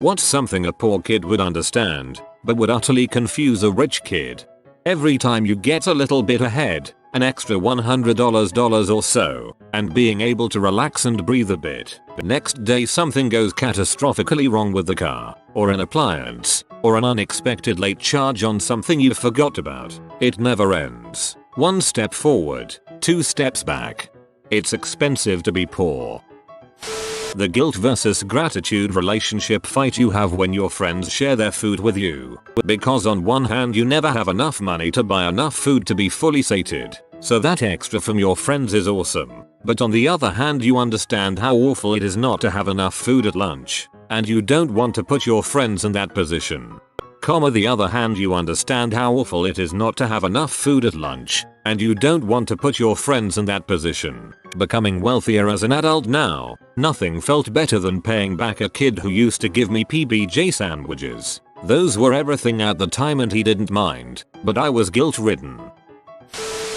What's something a poor kid would understand, but would utterly confuse a rich kid? Every time you get a little bit ahead, an extra $100 or so, and being able to relax and breathe a bit. The next day something goes catastrophically wrong with the car, or an appliance, or an unexpected late charge on something you forgot about. It never ends. One step forward, two steps back. It's expensive to be poor. The guilt versus gratitude relationship fight you have when your friends share their food with you. Because on one hand you never have enough money to buy enough food to be fully sated, so that extra from your friends is awesome. But on the other hand you understand how awful it is not to have enough food at lunch, and you don't want to put your friends in that position. The other hand you understand how awful it is not to have enough food at lunch, and you don't want to put your friends in that position. Becoming wealthier as an adult now, nothing felt better than paying back a kid who used to give me PBJ sandwiches. Those were everything at the time and he didn't mind, but I was guilt-ridden.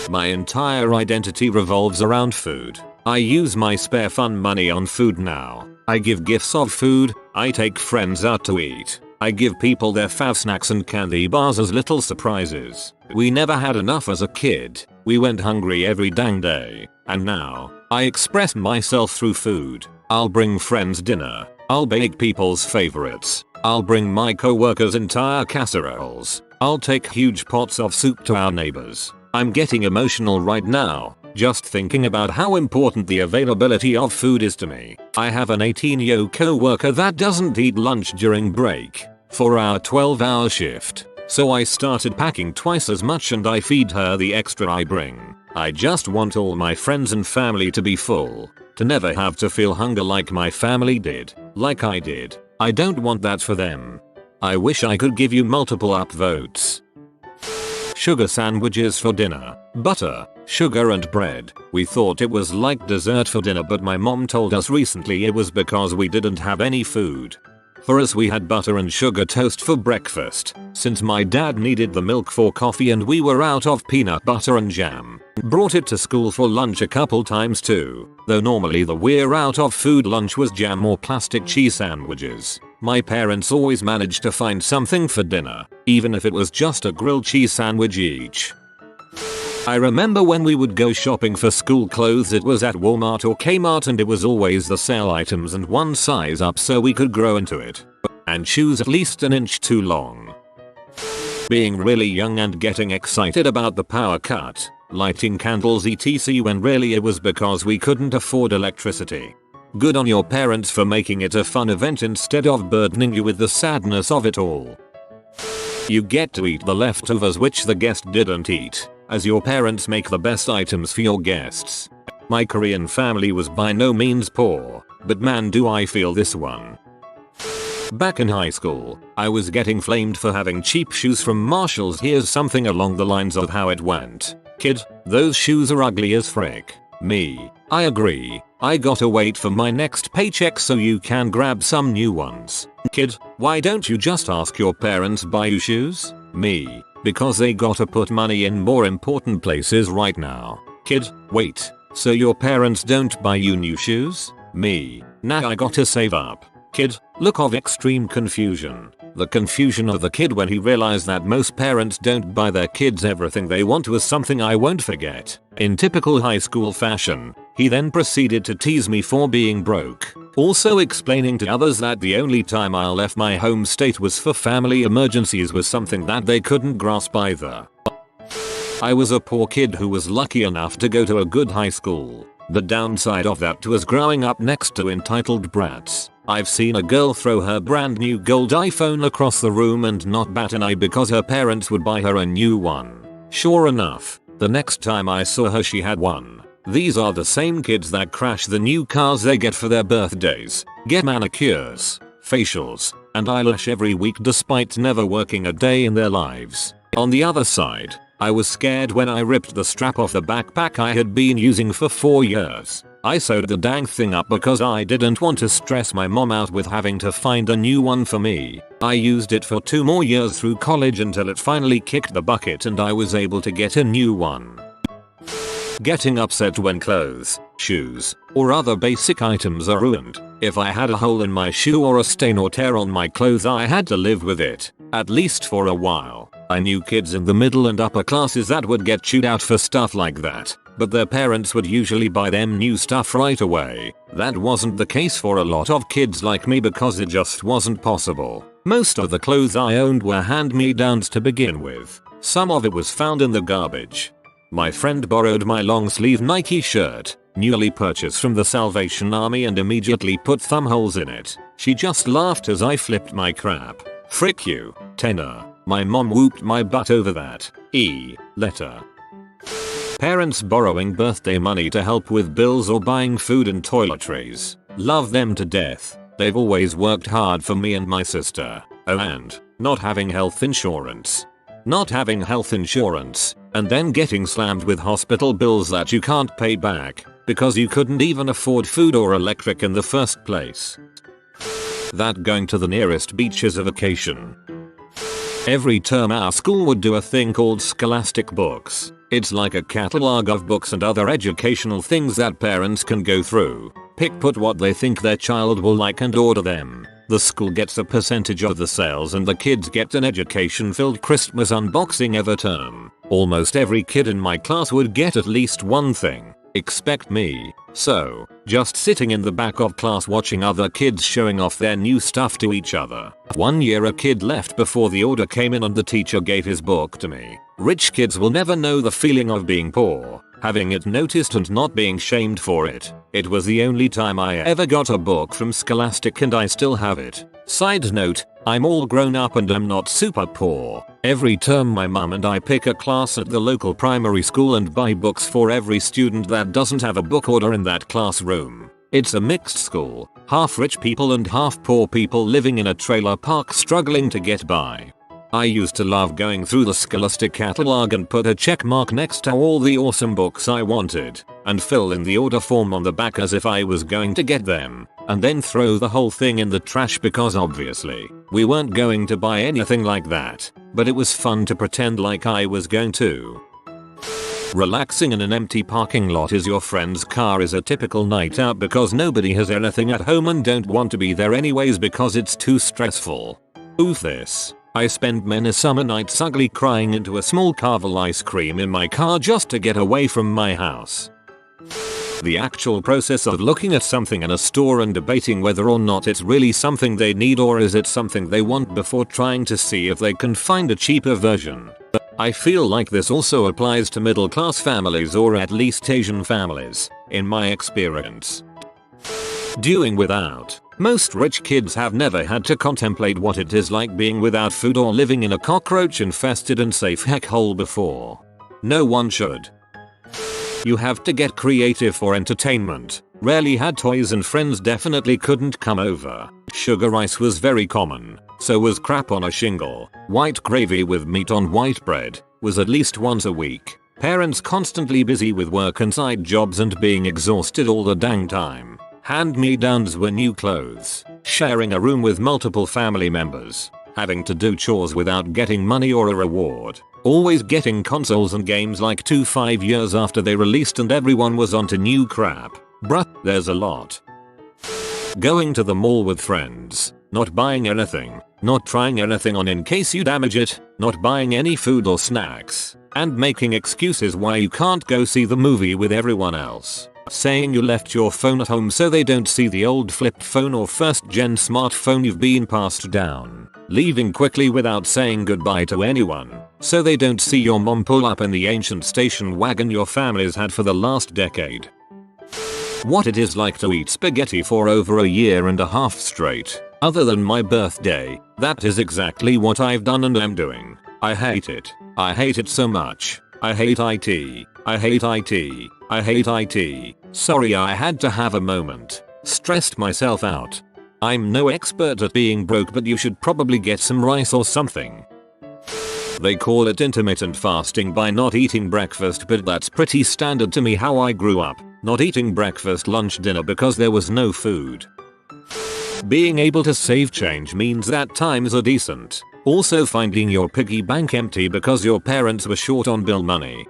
My entire identity revolves around food. I use my spare fun money on food now. I give gifts of food, I take friends out to eat. I give people their fav snacks and candy bars as little surprises. We never had enough as a kid. We went hungry every dang day. And now, I express myself through food. I'll bring friends dinner. I'll bake people's favorites. I'll bring my co-workers entire casseroles. I'll take huge pots of soup to our neighbors. I'm getting emotional right now, just thinking about how important the availability of food is to me. I have an 18-year-old co-worker that doesn't eat lunch during break for our 12-hour shift. So I started packing twice as much and I feed her the extra I bring. I just want all my friends and family to be full, to never have to feel hunger like my family did, like I did. I don't want that for them. I wish I could give you multiple upvotes. Sugar sandwiches for dinner, butter, sugar and bread. We thought it was like dessert for dinner, but my mom told us recently it was because we didn't have any food. For us we had butter and sugar toast for breakfast, since my dad needed the milk for coffee and we were out of peanut butter and jam. Brought it to school for lunch a couple times too, though normally the we're out of food lunch was jam or plastic cheese sandwiches. My parents always managed to find something for dinner, even if it was just a grilled cheese sandwich each. I remember when we would go shopping for school clothes, it was at Walmart or Kmart and it was always the sale items and one size up so we could grow into it. And shoes at least an inch too long. Being really young and getting excited about the power cut, lighting candles etc when really it was because we couldn't afford electricity. Good on your parents for making it a fun event instead of burdening you with the sadness of it all. You get to eat the leftovers which the guest didn't eat, as your parents make the best items for your guests. My Korean family was by no means poor, but man do I feel this one. Back in high school, I was getting flamed for having cheap shoes from Marshalls. Here's something along the lines of how it went. Kid, those shoes are ugly as frick. Me, I agree. I gotta wait for my next paycheck so you can grab some new ones. Kid, why don't you just ask your parents buy you shoes? Me, because they gotta put money in more important places right now. Kid, wait, so your parents don't buy you new shoes? Me, nah, I gotta save up. Kid, look of extreme confusion. The confusion of the kid when he realized that most parents don't buy their kids everything they want was something I won't forget. In typical high school fashion, he then proceeded to tease me for being broke, also explaining to others that the only time I left my home state was for family emergencies was something that they couldn't grasp either. I was a poor kid who was lucky enough to go to a good high school. The downside of that was growing up next to entitled brats. I've seen a girl throw her brand new gold iPhone across the room and not bat an eye because her parents would buy her a new one. Sure enough, the next time I saw her she had one. These are the same kids that crash the new cars they get for their birthdays, get manicures, facials, and eyelash every week despite never working a day in their lives. On the other side, I was scared when I ripped the strap off the backpack I had been using for 4 years. I sewed the dang thing up because I didn't want to stress my mom out with having to find a new one for me. I used it for 2 more years through college until it finally kicked the bucket and I was able to get a new one. getting upset when clothes, shoes, or other basic items are ruined. If I had a hole in my shoe or a stain or tear on my clothes, I had to live with it, at least for a while. I knew kids in the middle and upper classes that would get chewed out for stuff like that, but their parents would usually buy them new stuff right away. That wasn't the case for a lot of kids like me because it just wasn't possible. Most of the clothes I owned were hand-me-downs to begin with. Some of it was found in the garbage. My friend borrowed my long-sleeve Nike shirt, newly purchased from the Salvation Army, and immediately put thumb holes in it. She just laughed as I flipped my crap. Frick you, tenor. My mom whooped my butt over that. Letter. Parents borrowing birthday money to help with bills or buying food and toiletries. Love them to death. They've always worked hard for me and my sister. Oh, and not having health insurance. Not having health insurance, and then getting slammed with hospital bills that you can't pay back because you couldn't even afford food or electric in the first place. That going to the nearest beach is a vacation. Every term our school would do a thing called Scholastic Books. It's like a catalog of books and other educational things that parents can go through, put what they think their child will like and order them. The school gets a percentage of the sales and the kids get an education-filled Christmas unboxing every term. Almost every kid in my class would get at least one thing. Expect me. So, just sitting in the back of class watching other kids showing off their new stuff to each other. One year a kid left before the order came in and the teacher gave his book to me. Rich kids will never know the feeling of being poor, having it noticed and not being shamed for it. It was the only time I ever got a book from Scholastic and I still have it. Side note, I'm all grown up and I'm not super poor. Every term my mum and I pick a class at the local primary school and buy books for every student that doesn't have a book order in that classroom. It's a mixed school, half rich people and half poor people living in a trailer park struggling to get by. I used to love going through the Scholastic catalog and put a check mark next to all the awesome books I wanted, and fill in the order form on the back as if I was going to get them, and then throw the whole thing in the trash because obviously, we weren't going to buy anything like that, but it was fun to pretend like I was going to. Relaxing in an empty parking lot is your friend's car is a typical night out because nobody has anything at home and don't want to be there anyways because it's too stressful. Oof this. I spend many summer nights ugly crying into a small Carvel ice cream in my car just to get away from my house. The actual process of looking at something in a store and debating whether or not it's really something they need or is it something they want before trying to see if they can find a cheaper version. I feel like this also applies to middle class families or at least Asian families, in my experience. Doing without. Most rich kids have never had to contemplate what it is like being without food or living in a cockroach-infested and safe heck hole before. No one should. You have to get creative for entertainment. Rarely had toys and friends definitely couldn't come over. Sugar rice was very common. So was crap on a shingle. White gravy with meat on white bread was at least once a week. Parents constantly busy with work and side jobs and being exhausted all the dang time. Hand-me-downs were new clothes, sharing a room with multiple family members, having to do chores without getting money or a reward, always getting consoles and games like 5 years after they released and everyone was onto new crap. Bruh, there's a lot. Going to the mall with friends, not buying anything, not trying anything on in case you damage it, not buying any food or snacks, and making excuses why you can't go see the movie with everyone else. Saying you left your phone at home so they don't see the old flip phone or first gen smartphone you've been passed down. Leaving quickly without saying goodbye to anyone, so they don't see your mom pull up in the ancient station wagon your family's had for the last decade. What it is like to eat spaghetti for over a year and a half straight. Other than my birthday, that is exactly what I've done and am doing. I hate it. I hate it so much. I hate IT. I hate IT. I hate IT. Sorry I had to have a moment. Stressed myself out. I'm no expert at being broke but you should probably get some rice or something. They call it intermittent fasting by not eating breakfast but that's pretty standard to me how I grew up. Not eating breakfast, lunch, dinner because there was no food. Being able to save change means that times are decent. Also finding your piggy bank empty because your parents were short on bill money.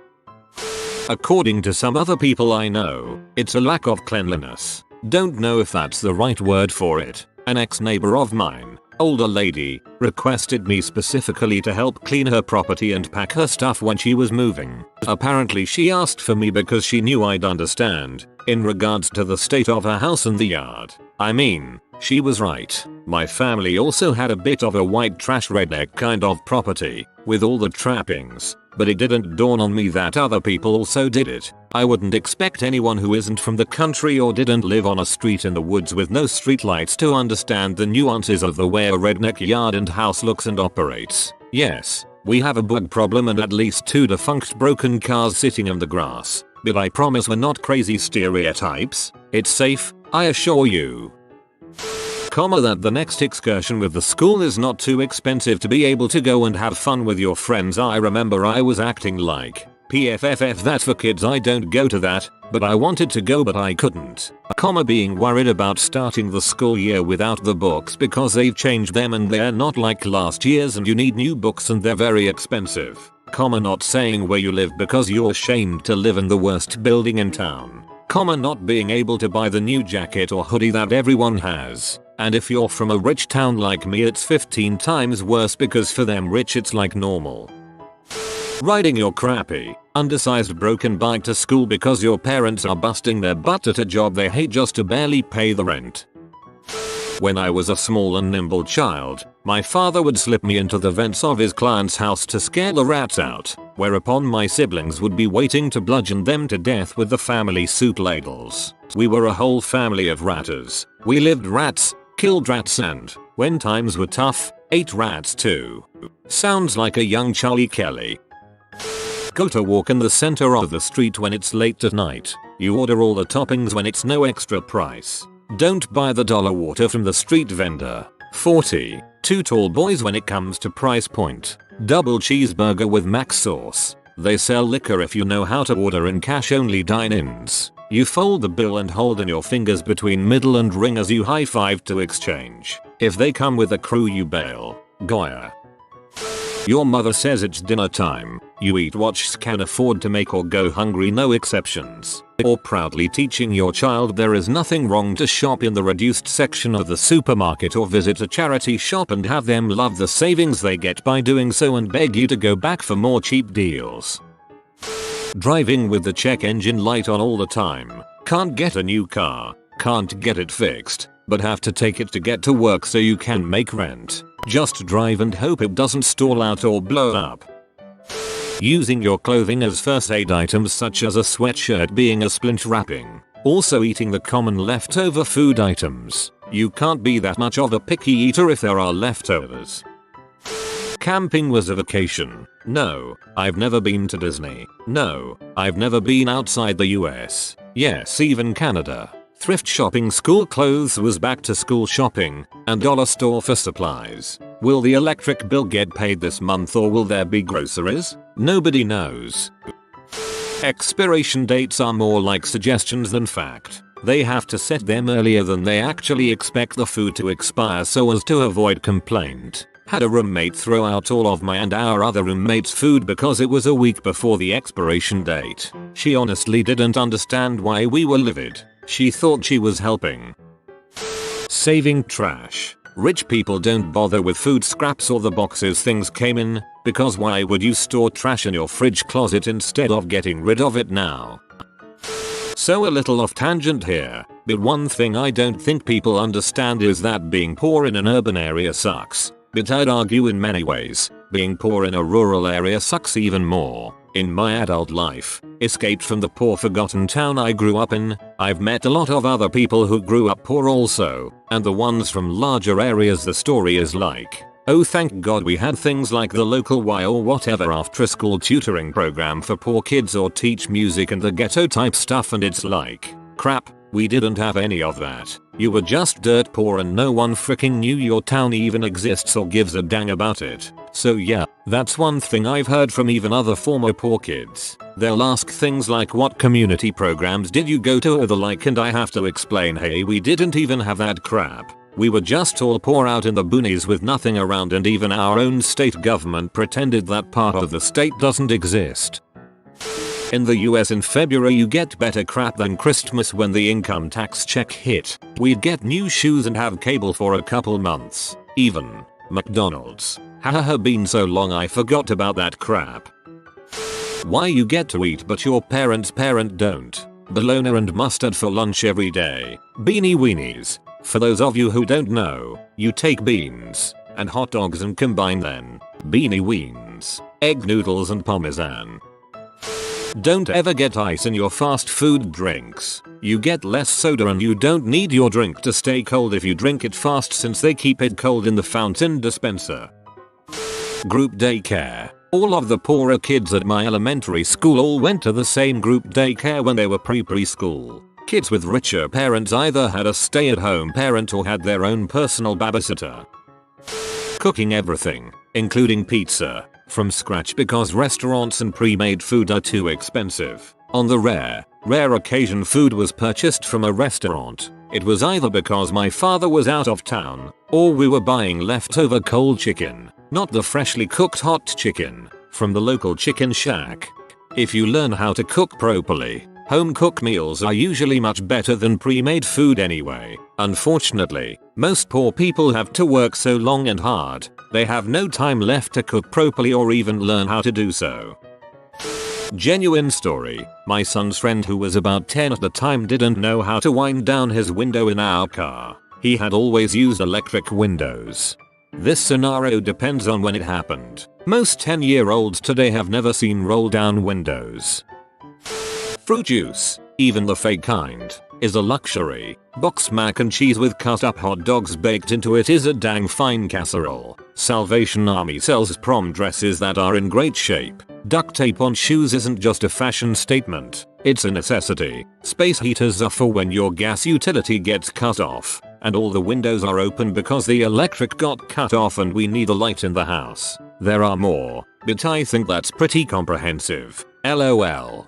According to some other people I know, it's a lack of cleanliness. Don't know if that's the right word for it. An ex-neighbor of mine, older lady, requested me specifically to help clean her property and pack her stuff when she was moving. Apparently she asked for me because she knew I'd understand, in regards to the state of her house and the yard. I mean, she was right. My family also had a bit of a white trash redneck kind of property, with all the trappings, but it didn't dawn on me that other people also did it. I wouldn't expect anyone who isn't from the country or didn't live on a street in the woods with no streetlights to understand the nuances of the way a redneck yard and house looks and operates. Yes, we have a bug problem and at least 2 defunct broken cars sitting in the grass, but I promise we're not crazy stereotypes. It's safe, I assure you. That the next excursion with the school is not too expensive to be able to go and have fun with your friends. I remember I was acting like PFFF that for kids I don't go to that, but I wanted to go but I couldn't. Being worried about starting the school year without the books because they've changed them and they're not like last year's and you need new books and they're very expensive. Not saying where you live because you're ashamed to live in the worst building in town. Not being able to buy the new jacket or hoodie that everyone has. And if you're from a rich town like me it's 15 times worse because for them rich it's like normal. Riding your crappy, undersized broken bike to school because your parents are busting their butt at a job they hate just to barely pay the rent. When I was a small and nimble child, my father would slip me into the vents of his client's house to scare the rats out, whereupon my siblings would be waiting to bludgeon them to death with the family soup ladles. We were a whole family of ratters. We lived rats, killed rats and, when times were tough, ate rats too. Sounds like a young Charlie Kelly. Go to walk in the center of the street when it's late at night. You order all the toppings when it's no extra price. Don't buy the dollar water from the street vendor. 40. Too tall boys when it comes to price point. Double cheeseburger with mac sauce. They sell liquor if you know how to order in cash only dine-ins. You fold the bill and hold in your fingers between middle and ring as you high-five to exchange. If they come with a crew you bail. Goya. Your mother says it's dinner time. You eat what she can afford to make or go hungry, no exceptions. Or proudly teaching your child there is nothing wrong to shop in the reduced section of the supermarket or visit a charity shop and have them love the savings they get by doing so and beg you to go back for more cheap deals. Driving with the check engine light on all the time. Can't get a new car. Can't get it fixed, but have to take it to get to work so you can make rent. Just drive and hope it doesn't stall out or blow up. Using your clothing as first aid items such as a sweatshirt being a splint wrapping. Also eating the common leftover food items. You can't be that much of a picky eater if there are leftovers. Camping was a vacation. No, I've never been to Disney. No, I've never been outside the US. Yes, even Canada. Thrift shopping, school clothes was back to school shopping, and dollar store for supplies. Will the electric bill get paid this month or will there be groceries? Nobody knows. Expiration dates are more like suggestions than fact. They have to set them earlier than they actually expect the food to expire so as to avoid complaint. Had a roommate throw out all of my and our other roommate's food because it was a week before the expiration date. She honestly didn't understand why we were livid. She thought she was helping. Saving trash. Rich people don't bother with food scraps or the boxes things came in, because why would you store trash in your fridge closet instead of getting rid of it now? So a little off tangent here, but one thing I don't think people understand is that being poor in an urban area sucks. But I'd argue in many ways, being poor in a rural area sucks even more. In my adult life, escaped from the poor forgotten town I grew up in, I've met a lot of other people who grew up poor also, and the ones from larger areas the story is like, oh thank God we had things like the local Y or whatever after school tutoring program for poor kids or teach music and the ghetto type stuff, and it's like, crap, we didn't have any of that. You were just dirt poor and no one freaking knew your town even exists or gives a dang about it. So yeah, that's one thing I've heard from even other former poor kids. They'll ask things like what community programs did you go to or the like, and I have to explain, hey, we didn't even have that crap. We were just all poor out in the boonies with nothing around, and even our own state government pretended that part of the state doesn't exist. In the US in February you get better crap than Christmas when the income tax check hit. We'd get new shoes and have cable for a couple months. Even McDonald's. Haha, been so long I forgot about that crap. Why you get to eat but your parents' parent don't. Bologna and mustard for lunch every day. Beanie weenies. For those of you who don't know, you take beans and hot dogs and combine them. Beanie weens. Egg noodles and parmesan. Don't ever get ice in your fast food drinks. You get less soda and you don't need your drink to stay cold if you drink it fast since they keep it cold in the fountain dispenser. Group daycare. All of the poorer kids at my elementary school all went to the same group daycare when they were preschool. Kids with richer parents either had a stay-at-home parent or had their own personal babysitter. Cooking everything, including pizza, from scratch because restaurants and pre-made food are too expensive. On the rare occasion food was purchased from a restaurant. It was either because my father was out of town, or we were buying leftover cold chicken, not the freshly cooked hot chicken, from the local chicken shack. If you learn how to cook properly, home-cooked meals are usually much better than pre-made food anyway. Unfortunately, most poor people have to work so long and hard, they have no time left to cook properly or even learn how to do so. Genuine story. My son's friend who was about 10 at the time didn't know how to wind down his window in our car. He had always used electric windows. This scenario depends on when it happened. Most 10-year-olds today have never seen roll-down windows. Fruit juice, even the fake kind, is a luxury. Box mac and cheese with cut up hot dogs baked into it is a dang fine casserole. Salvation Army sells prom dresses that are in great shape. Duct tape on shoes isn't just a fashion statement, it's a necessity. Space heaters are for when your gas utility gets cut off, and all the windows are open because the electric got cut off and we need a light in the house. There are more, but I think that's pretty comprehensive. LOL.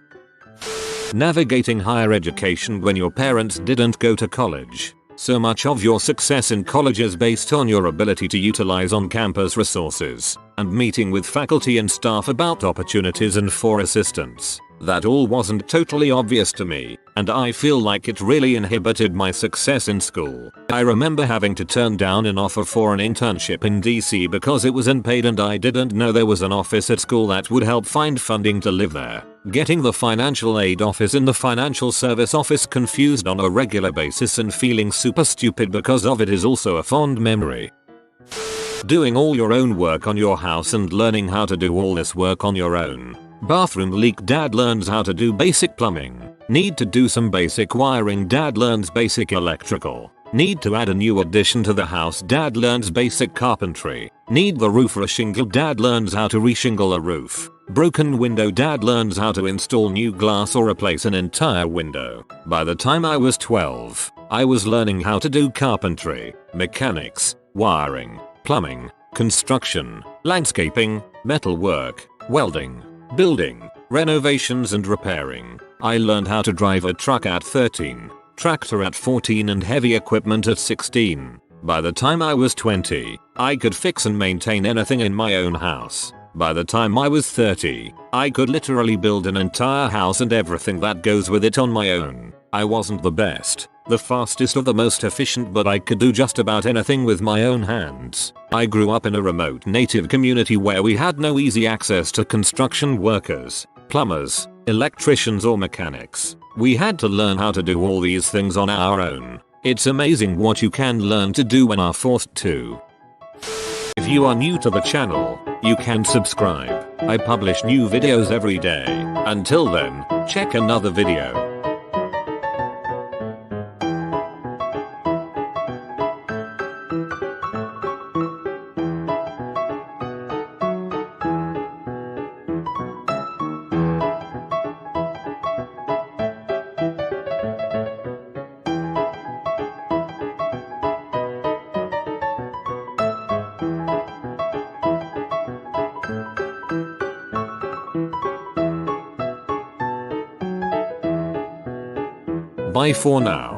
Navigating higher education when your parents didn't go to college. So much of your success in college is based on your ability to utilize on-campus resources and meeting with faculty and staff about opportunities and for assistance. That all wasn't totally obvious to me, and I feel like it really inhibited my success in school. I remember having to turn down an offer for an internship in DC because it was unpaid and I didn't know there was an office at school that would help find funding to live there. Getting the financial aid office and the financial service office confused on a regular basis and feeling super stupid because of it is also a fond memory. Doing all your own work on your house and learning how to do all this work on your own. Bathroom leak, dad learns how to do basic plumbing. Need to do some basic wiring, dad learns basic electrical. Need to add a new addition to the house, dad learns basic carpentry. Need the roof reshingled, dad learns how to reshingle a roof. Broken window, dad learns how to install new glass or replace an entire window. By the time I was 12, I was learning how to do carpentry, mechanics, wiring, plumbing, construction, landscaping, metalwork, welding, building, renovations and repairing. I learned how to drive a truck at 13, tractor at 14 and heavy equipment at 16. By the time I was 20, I could fix and maintain anything in my own house. By the time I was 30, I could literally build an entire house and everything that goes with it on my own. I wasn't the best, the fastest or the most efficient, but I could do just about anything with my own hands. I grew up in a remote native community where we had no easy access to construction workers, plumbers, electricians or mechanics. We had to learn how to do all these things on our own. It's amazing what you can learn to do when are forced to. If you are new to the channel, you can subscribe. I publish new videos every day. Until then, check another video. Bye for now.